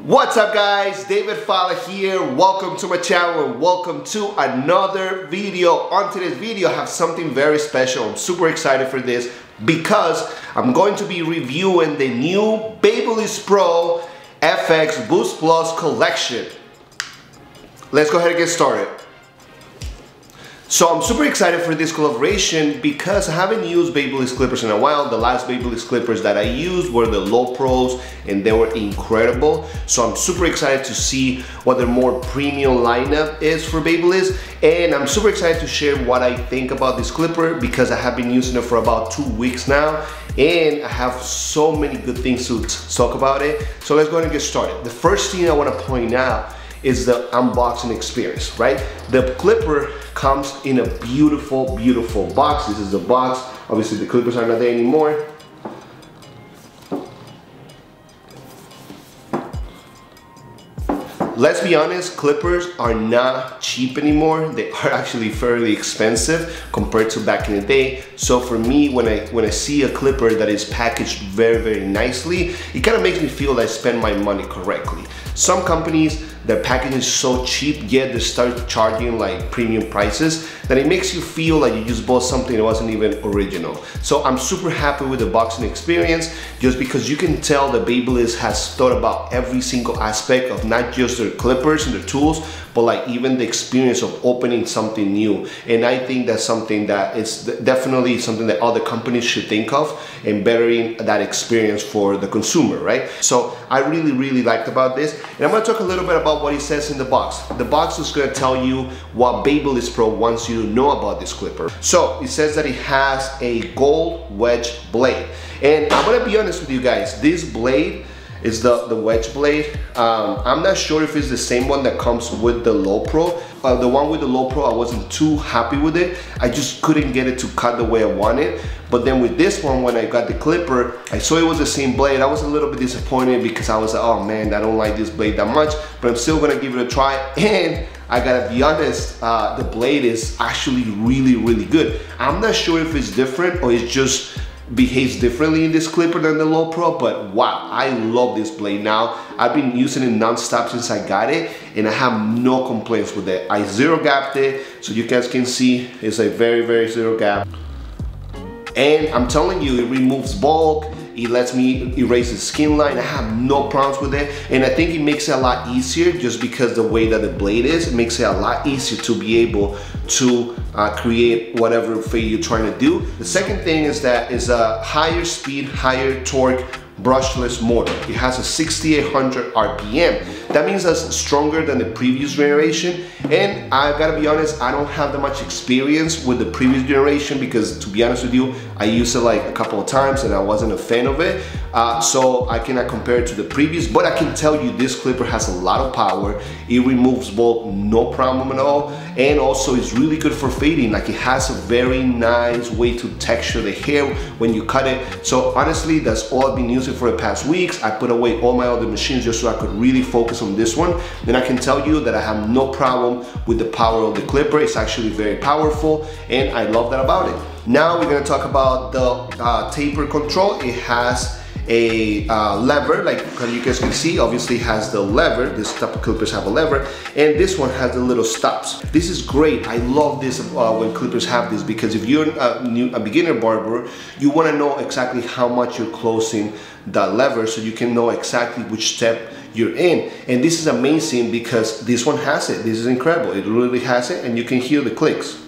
What's up guys, David Falla here. Welcome to my channel and welcome to another video. On today's video I have something very special. I'm super excited for this because I'm going to be reviewing the new BaBylissPRO FX Boost Plus collection. Let's go ahead and get started. So I'm super excited for this collaboration because I haven't used Babyliss clippers in a while. The last Babyliss clippers that I used were the low pros and they were incredible. So I'm super excited to see what their more premium lineup is for Babyliss. And I'm super excited to share what I think about this clipper because I have been using it for about 2 weeks now. And I have so many good things to talk about it. So let's go ahead and get started. The first thing I want to point out is the unboxing experience, right? The clipper comes in a beautiful, beautiful box. This is the box. Obviously the clippers are not there anymore. Let's be honest, clippers are not cheap anymore. They are actually fairly expensive compared to back in the day. So for me, when I see a clipper that is packaged very, very nicely, it kind of makes me feel that I spend my money correctly. Some companies, their packaging is so cheap, yet they start charging like premium prices, that it makes you feel like you just bought something that wasn't even original. So I'm super happy with the boxing experience just because you can tell that Babyliss has thought about every single aspect of not just their clippers and their tools, but like even the experience of opening something new. And I think that's something that is definitely something that other companies should think of and bettering that experience for the consumer, right? So I really liked about this. And I'm gonna talk a little bit about what it says in the box. The box is gonna tell you what BaBylissPRO wants you to know about this clipper. So it says that it has a gold wedge blade. And I'm gonna be honest with you guys, this blade is the wedge blade. I'm not sure if it's the same one that comes with the low pro. The one with the low pro, I wasn't too happy with it. I just couldn't get it to cut the way I wanted. But then with this one, when I got the clipper, I saw it was the same blade. I was a little bit disappointed because I was like, oh man, I don't like this blade that much, but I'm still gonna give it a try. And I gotta be honest, the blade is actually really good. I'm not sure if it's different or it's just behaves differently in this clipper than the low pro, but wow, I love this blade now. I've been using it non-stop since I got it and I have no complaints with it. I zero gapped it, so you guys can see it's a very zero gap. And I'm telling you, it removes bulk, it lets me erase the skin line. I have no problems with it. And I think it makes it a lot easier just because the way that the blade is, it makes it a lot easier to be able to create whatever fade you're trying to do. The second thing is that it's a higher speed, higher torque brushless motor. It has a 6800 RPM. That means that's stronger than the previous generation. And I gotta be honest, I don't have that much experience with the previous generation because to be honest with you, I used it like a couple of times and I wasn't a fan of it. So I cannot compare it to the previous, but I can tell you this clipper has a lot of power. It removes bulk, no problem at all. And also it's really good for fading. Like it has a very nice way to texture the hair when you cut it. So honestly, that's all I've been using for the past weeks. I put away all my other machines just so I could really focus on this one. And I can tell you that I have no problem with the power of the clipper. It's actually very powerful and I love that about it. Now we're gonna talk about the taper control. It has a lever, like you guys can see, obviously has the lever. This type of clippers have a lever, and this one has the little stops. This is great. I love this when clippers have this because if you're a beginner barber, you want to know exactly how much you're closing the lever so you can know exactly which step you're in. And this is amazing because this one has it. This is incredible. It really has it, and you can hear the clicks.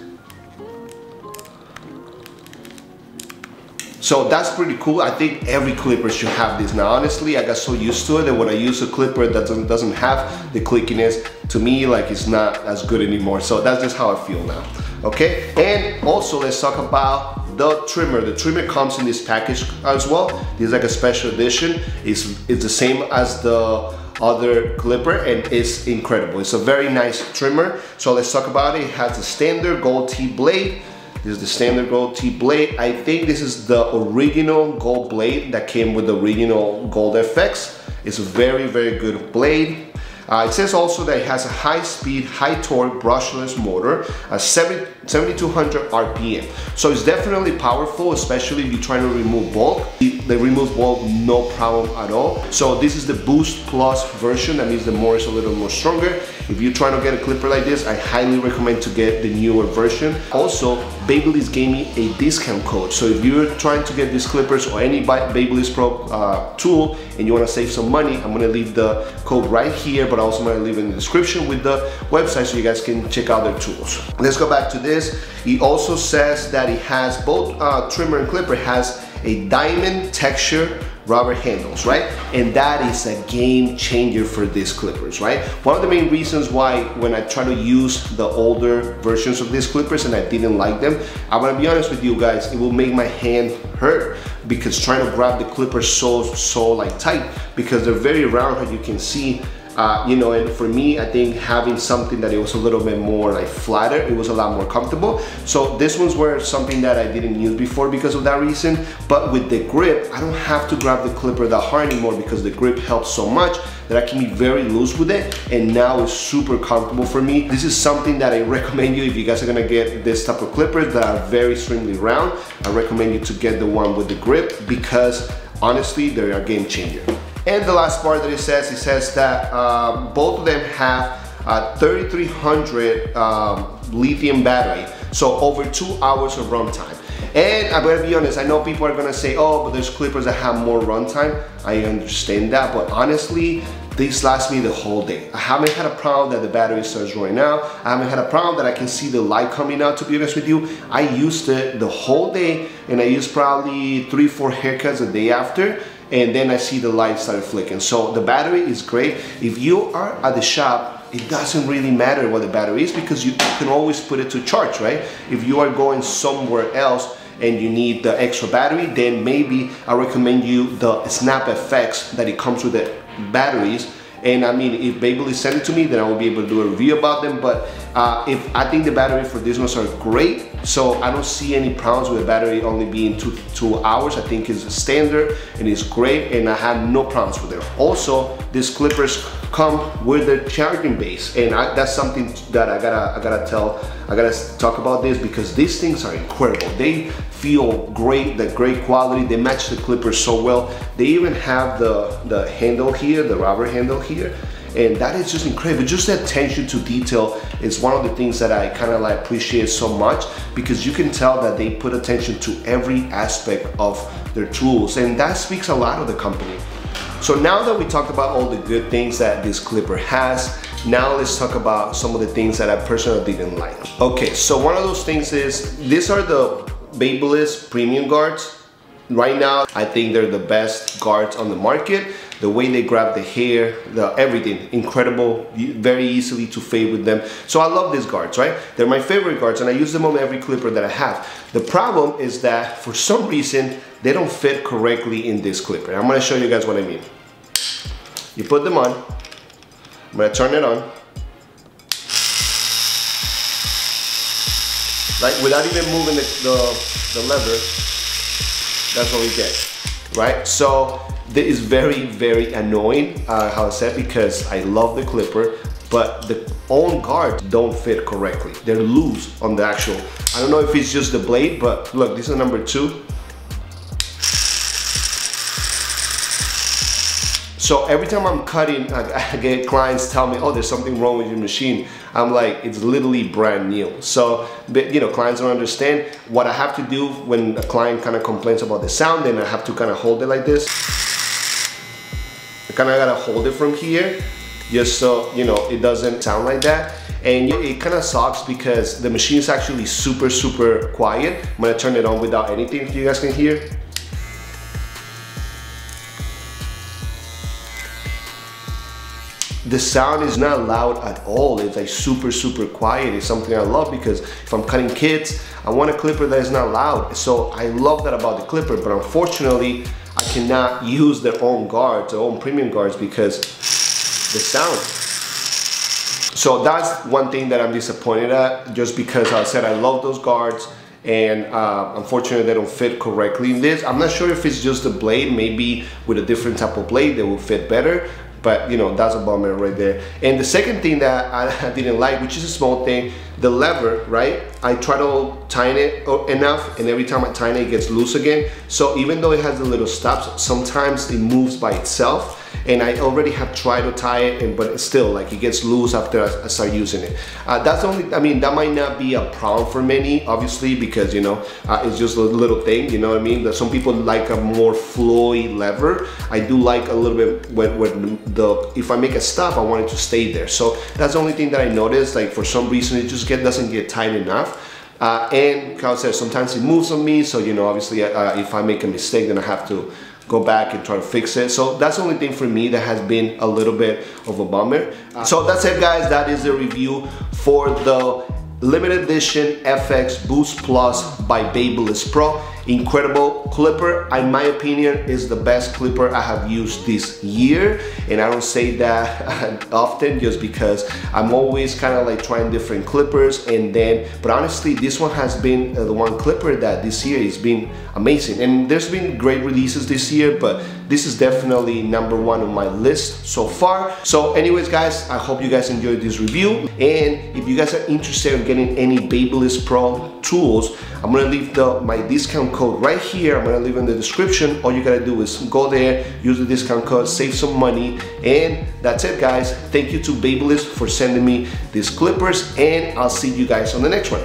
So that's pretty cool. I think every clipper should have this. Now honestly, I got so used to it that when I use a clipper that doesn't have the clickiness, to me like it's not as good anymore. So that's just how I feel now. Okay, and also let's talk about the trimmer. The trimmer comes in this package as well. This is like a special edition. It's the same as the other clipper and it's incredible. It's a very nice trimmer. So let's talk about it. It has a standard gold T blade. This is the standard gold T blade. I think this is the original gold blade that came with the original gold FX. It's a very good blade. It says also that it has a high-speed, high-torque brushless motor, a 7200 RPM. So it's definitely powerful, especially if you're trying to remove bulk. They remove bulk no problem at all. So this is the Boost Plus version. That means the motor is a little more stronger. If you're trying to get a clipper like this, I highly recommend to get the newer version. Also, Babyliss gave me a discount code. So if you're trying to get these clippers or any BaBylissPRO tool and you want to save some money, I'm going to leave the code right here, but also I'm going to leave it in the description with the website so you guys can check out their tools. Let's go back to this. It also says that it has both trimmer and clipper has a diamond texture rubber handles, right? And that is a game changer for these clippers, right? One of the main reasons why when I try to use the older versions of these clippers and I didn't like them, I'm gonna be honest with you guys, it will make my hand hurt because trying to grab the clippers so like tight, because they're very round, as you can see. You know, and for me, I think having something that it was a little bit more like flatter, it was a lot more comfortable. So this ones were something that I didn't use before because of that reason. But with the grip, I don't have to grab the clipper that hard anymore because the grip helps so much that I can be very loose with it, and now it's super comfortable for me. This is something that I recommend you if you guys are gonna get this type of clippers that are very extremely round. I recommend you to get the one with the grip because honestly, they're a game changer. And the last part that it says that both of them have a 3300 lithium battery, so over 2 hours of runtime. And I'm gonna be honest, I know people are gonna say, oh, but there's clippers that have more runtime. I understand that, but honestly, these last me the whole day. I haven't had a problem that the battery starts running out. I haven't had a problem that I can see the light coming out, to be honest with you. I used it the whole day, and I used probably 3-4 haircuts a day after, and then I see the light start flicking. So the battery is great. If you are at the shop, it doesn't really matter what the battery is because you can always put it to charge, right? If you are going somewhere else and you need the extra battery, then maybe I recommend you the SnapFX that it comes with the batteries. And I mean, if Babyliss send it to me, then I will be able to do a review about them. But if I think the battery for these ones are great, so I don't see any problems with the battery only being two hours. I think it's standard and it's great, and I have no problems with it. Also, these clippers come with the charging base, and that's something that I gotta talk about this because these things are incredible. They feel great, they're great quality, they match the clippers so well. They even have the handle here, the rubber handle here, and that is just incredible. Just the attention to detail is one of the things that I kind of like appreciate so much, because you can tell that they put attention to every aspect of their tools, and that speaks a lot of the company. So now that we talked about all the good things that this clipper has, now let's talk about some of the things that I personally didn't like. Okay, so one of those things is, these are the Babyliss premium guards. Right now, I think they're the best guards on the market. The way they grab the hair, everything, incredible, very easily to fade with them. So I love these guards, right? They're my favorite guards, and I use them on every clipper that I have. The problem is that for some reason, they don't fit correctly in this clipper. I'm gonna show you guys what I mean. You put them on, I'm gonna turn it on. Like without even moving the lever, that's what we get, right? So this is very, very annoying, how I said, because I love the clipper, but the own guards don't fit correctly. They're loose on the actual, I don't know if it's just the blade, but look, this is number 2. So every time I'm cutting, I get clients tell me, oh, there's something wrong with your machine. I'm like, it's literally brand new. So, you know, clients don't understand. What I have to do when a client kind of complains about the sound, then I have to kind of hold it like this. I kind of gotta hold it from here, just so, you know, it doesn't sound like that. And it kind of sucks because the machine is actually super, super quiet. I'm gonna turn it on without anything if you guys can hear. The sound is not loud at all. It's like super, super quiet. It's something I love because if I'm cutting kids, I want a clipper that is not loud. So I love that about the clipper, but unfortunately, I cannot use their own guards, their own premium guards, because the sound. So that's one thing that I'm disappointed at, just because I said I love those guards, and unfortunately they don't fit correctly in this. I'm not sure if it's just the blade, maybe with a different type of blade they will fit better. but you know, that's a bummer right there. And the second thing that I didn't like, which is a small thing, the lever, right? I try to tighten it enough, and every time I tighten it, it gets loose again. So even though it has the little stops, sometimes it moves by itself. And I already have tried to tie it, but it's still like it gets loose after I start using it. That's the only, I mean, that might not be a problem for many, obviously, because you know, it's just a little thing, you know what I mean? That some people like a more flowy lever. I do like a little bit when if I make a stop, I want it to stay there. So that's the only thing that I noticed, like for some reason it just doesn't get tight enough. And Kyle says sometimes it moves on me, so you know, obviously if I make a mistake, then I have to go back and try to fix it. So that's the only thing for me that has been a little bit of a bummer. So that's it, guys. That is the review for the limited edition FX Boost Plus by BaBylissPRO. Incredible clipper. In my opinion, is the best clipper I have used this year, and I don't say that often just because I'm always kind of like trying different clippers, but honestly this one has been the one clipper that this year has been amazing. And there's been great releases this year, but this is definitely number one on my list so far. So anyways, guys, I hope you guys enjoyed this review, and if you guys are interested in getting any BaBylissPRO tools, I'm gonna leave my discount code right here. I'm gonna leave in the description. All you gotta do is go there, use the discount code, save some money, and that's it, guys. Thank you to Babyliss for sending me these clippers, and I'll see you guys on the next one.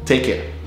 Take care.